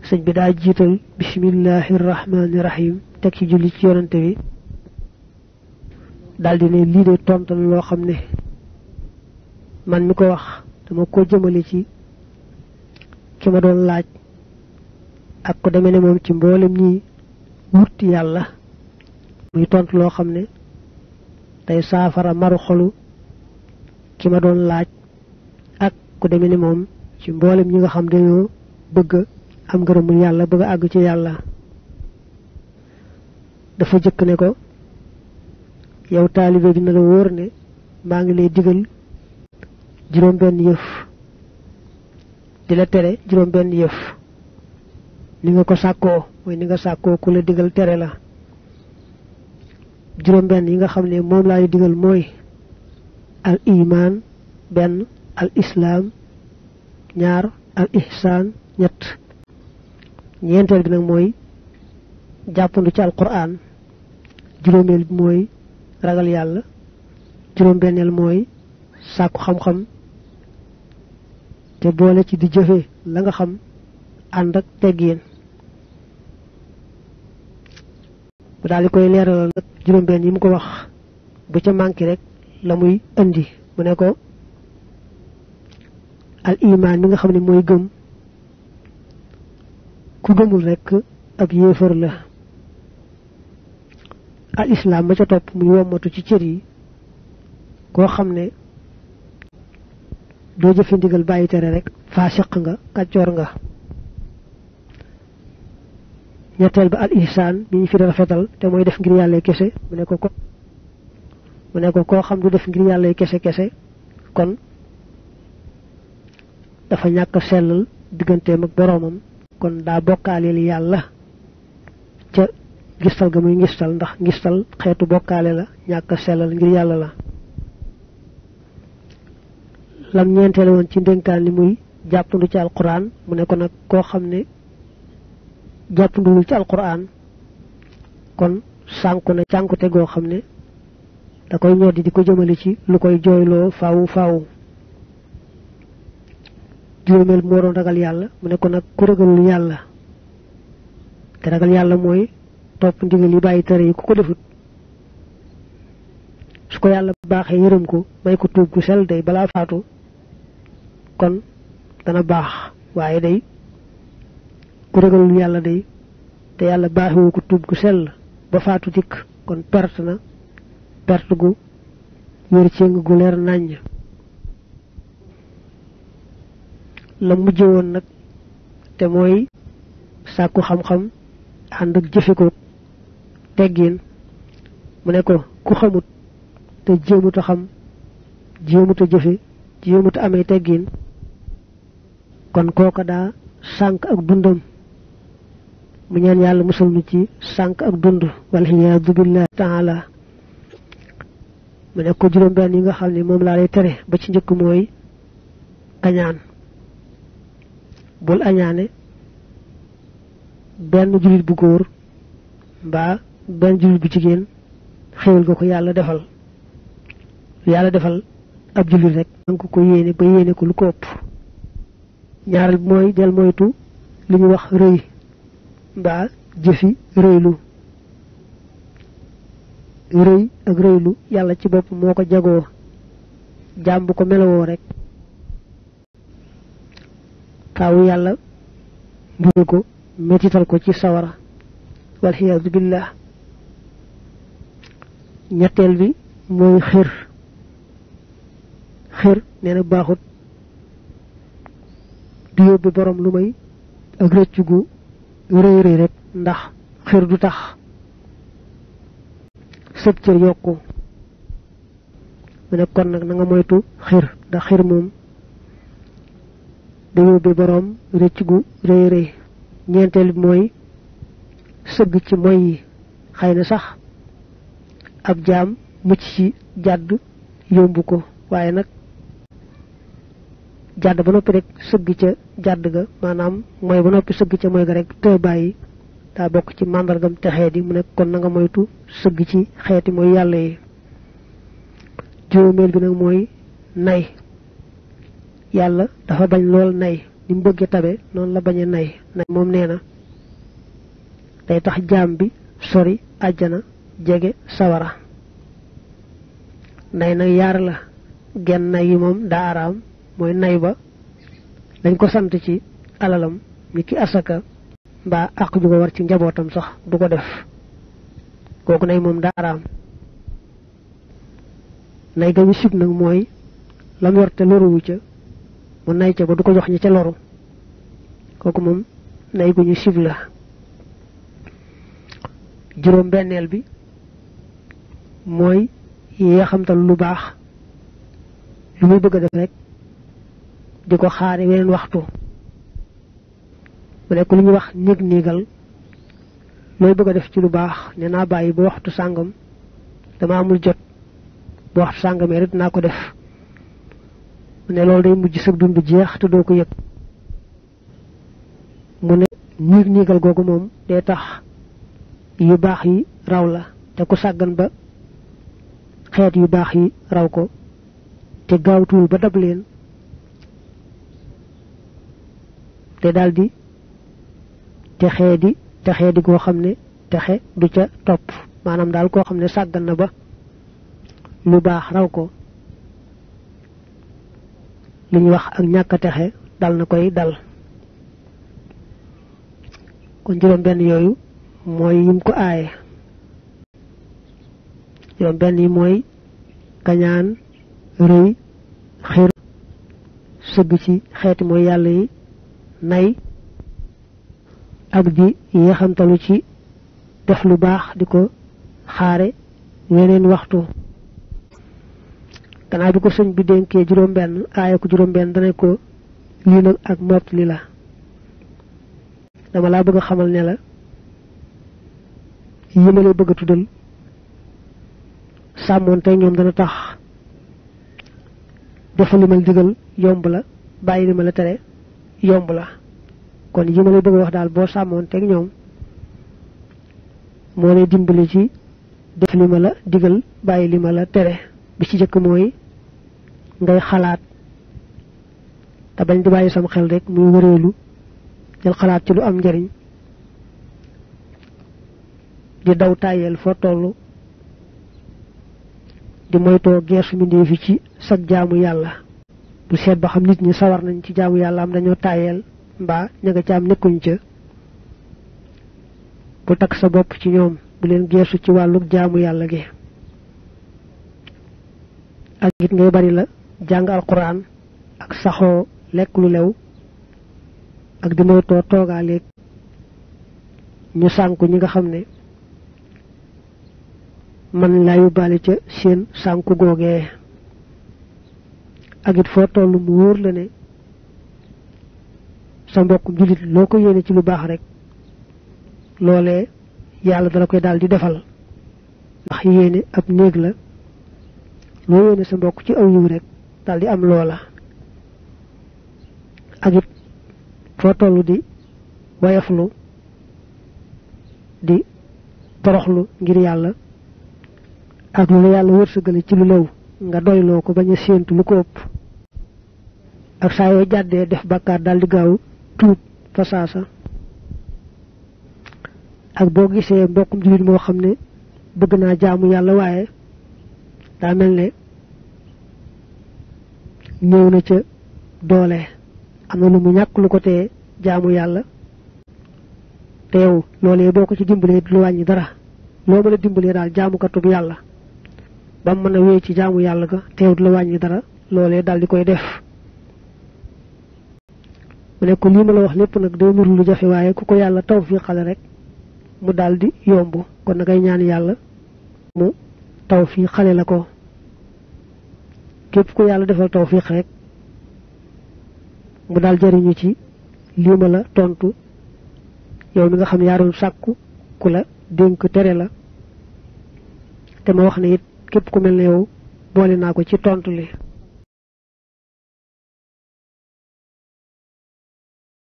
sëñ bi daa jiital bismillahir rahmanir rahim teg ci julli ci yonante bi daldi ne lii de tontal loo xam ne man mi ko wax dama ko jëmale ci ki ma doon laaj ak ko demee ne moom ci mboolem ñi wurti yàlla muy tontu loo xam ne day saafara maru xolu ki ma doon laaj ak ko demee ne moom ci mboolem ñi nga xam dañoo bëgg am ngërëmul yàlla bëgg àgg ci yàlla dafa jëkk ne ko yow taalibe bi na la wóor ne maa ngi lay digal juróom benn yëf di la tere juróom benn yëf ni nga ko sàkkoo mooy ni nga sàkkoo ku la digal tere la juróom benn yi nga xam ne moom laa lay digal mooy al iman benn al islam ñaar al ihsan ñett ñeenteel bi nag mooy jàppandu ci alquran juróomeel bi mooy ragal yàlla juróom benneel mooy sàkku xam-xam te boole ci di jëfe la nga xam ànd ak teggin bu daal di koy leeralal nag juróom benn yi mu ko wax bu ca manqué rek la muy indi mu ne ko al iman mi nga xam ne mooy gëm ku gëmul rek ab yéefar la al islam ma ca topp muy wommatu ci cër yi koo xam ne doo jëfe ndigal bàyyi tere rek faasiq nga kàccoor nga ñetteel ba al ihsan bi ñu fi rafetal te mooy def ngir yàlla kese mu ne ko koo xam du def ngir yàlla kese kon dafa ñàkk sellal digganteem ak boroomam kon daa bokkaaleel yàlla ca ngistal ga muy ngistal ndax ngistal xeetu bokkaale la ñàkk sellal ngir yàlla la lam ñeenteel woon ci ndénkaan li muy jàppandu ci alquran mu ne ko nag koo xam ne jàppanduwul ci alquran kon sànku na cànkute goo xam ne da koy ñoddi di ko jëmale ci lu koy jooyloo faawu juróomeel moo doon ragal yàlla mu ne ko nag ku ragalul yàlla te ragal yàlla mooy topp ndigal yi bàyyi tere yi ku ko defut su ko yàlla baaxee yërëm ko may ko tuub gu sel day balaa faatu kon dana baax waaye day ku ragalul yàlla day te yàlla baaxewu ko tuub gu sel ba faatu dikk kon perte na perte gu wér céng gu leer nàññ la mujj woon nag te mooy sàkku xam-xam ànd ak jëfe ko teggin mu ne ko ku xamut te jéemut a xam jéemut a jëfe jéemut a amee teggin kon kooka daa sànk ak dundam mu ñaan yàlla musal nu ci sànk ak dund walhiyaadu billahi taala mu ne ko juróom benn yi nga xam ne moom laa lay tere ba ci njëkk mooy kañaan bul añaane benn jullit bu góor mbaa benn jullit bu jigéen xéewal nga ko yàlla defal ab jullit rek nanga ko yéene ba yéene ko lu ko ëpp ñaareel bi mooy del moytu li ñu wax rëy mbaa jëfi rëylu rëy ak rëylu yàlla ci bopp moo ko jagoo jaam bu ko melowoo rek taawu yàlla mbugal ko mettital ko ci sawara walxiyaadu billah ñetteel bi mooy xir nee na baaxut du yóbbu borom lu may ak rëcc gu rëy rek ndax xir du tax sëb cër yokku mu ne kon nag na nga moytu xir ndax xir moom da yóbbe borom rëcc gu rëy ñeenteel bi mooy sëgg ci moy yi xëy na sax ab jaam mucc ci jàdd yomb ko waaye nag jàdd ba noppi rek sëgg ca jàdd ga maanaam mooy ba noppi sëgg ca mooy ga rek te bàyyi daa bokk ci màndargam te xeet yi mu nekk kon na nga moytu sëgg ci xeeti mooy yàlla yi juróomeel bi nag mooy nay yàlla dafa bañ lool nay ni mu bëgge tabe noonu la bañe nay nay moom nee na day tax jaam bi sori àjjana jege sawara nay nag yaar la genn nay yi moom daa araam mooy nay ba dañ ko sant ci alalam ni ki asaka mbaa àq ju ko war ci njabootam sax du ko def kooku nay moom daa araam nay ga ñu sib nag mooy lam yor te loruwu ca mu nay ca ba du ko jox ñi ca loru kooku moom nay gu ñu sib la juróom benneel bi mooy yeexamtal lu baax lu muy bëgg a def rek di ko xaare weneen waxtu mu nekk lu ñuy wax néeg-néegal looy bëgg a def ci lu baax ne naa bàyyi ba waxtu sàngam dama amul jot ba waxtu sàngamee rek dinaa ko def mu ne loolu day mujj sëg dund jeex te doo ko yëg mu ne néeg-néegal googu moom day tax yu baax yi raw la te ku sàggan ba xeet yu baax yi raw ko te gaawtuwul ba dab leen te daldi texee di koo xam ne texe du ca topp maanaam daal koo xam ne sàggan na ba lu baax raw ko li ñuy wax ak ñàkk a texe dal na koy dal kon juróom benn yooyu mooy yim ko aaye juróom benn yi mooy kañaan rëy xir sëgg ci xeeti mooy yàlla yi nay ak di yeexamtalu ci def lu baax di ko xaare weneen waxtu gannaaw bi ko sëñ bi dénkee juróom benn aaye ko juróom benn dana ko lii nag ak mott li la dama laa bëgg a xamal ne la yi ma lay bëgg a tuddal sàmmoon tey ñoom dana tax defal li ma la digal yomb la bàyyi li ma la tere yomb la kon yi ma lay bëgg a wax daal boo sàmmoon teg ñoom moo lay dimbali ci def li ma la digal bàyyi li ma la tere bi ci jëkk mooy ngay xalaat te bañ di bàyyi sam xel rek muy wëreelu jël xalaat ci lu am njariñ di daw tàyyeel foo toll di moytoo geesu mbindéef fi ci sag jaamu yàlla bu seet ba xam nit ñi sawar nañ ci jaamu yàlla am dañoo tàyyeel mbaa ña nga ca am nekkuñ ca bu takk sa bopp ci ñoom bu leen geesu ci wàllu jaamu yàlla gi ak it ngay bari la jàng alquran ak saxoo lekk lu lew ak di moytoo toogaaleeg ñu sànku ñi nga xam ne man laa yóbbaale ca seen sànku googee ak it foo toll mu wóor la ne sa mbokkum jullit loo ko yéene ci lu baax rek loolee yàlla dala koy daal di defal ndax yéene ab néeg la loo yéene sa mbokk ci aw yiw rek daal di am loola ak it foo toll di wayaflu di toroxlu ngir yàlla ak lu la yàlla wërsëgale ci lu lew nga doyloo ko bañ a séentu lu ko ëpp ak saa yoo jàddee def bàkkaar daal di gaaw tuub fa saasa ak boo gisee mbokkum jullit moo xam ne bëgg naa jaamu yàlla waaye daa mel ne néew na ca doole am na lu mu ñàkk lu ko tee jaamu yàlla te yow loolee boo ko ci dimbalee du lu wàññi dara loo mën a dimbalee daal jaamukatub yàlla ba mën a wéy ci jaamu yàlla ga teew du la wàññi dara loolee daal di koy def mu ne ko lii ma la wax lépp nag day nuru lu jafe waaye ku ko yàlla tawfiixale rek mu daal di yomb kon nagay ñaan yàlla mu tawfiixale la ko képp ku yàlla defal tawfiix rek mu daal jariñu ci lii ma la tontu yow mi nga xam yaa doon sàkku ku la dénk tere la te ma wax ne it képp ku mel ne yow boole naa ko ci tontu li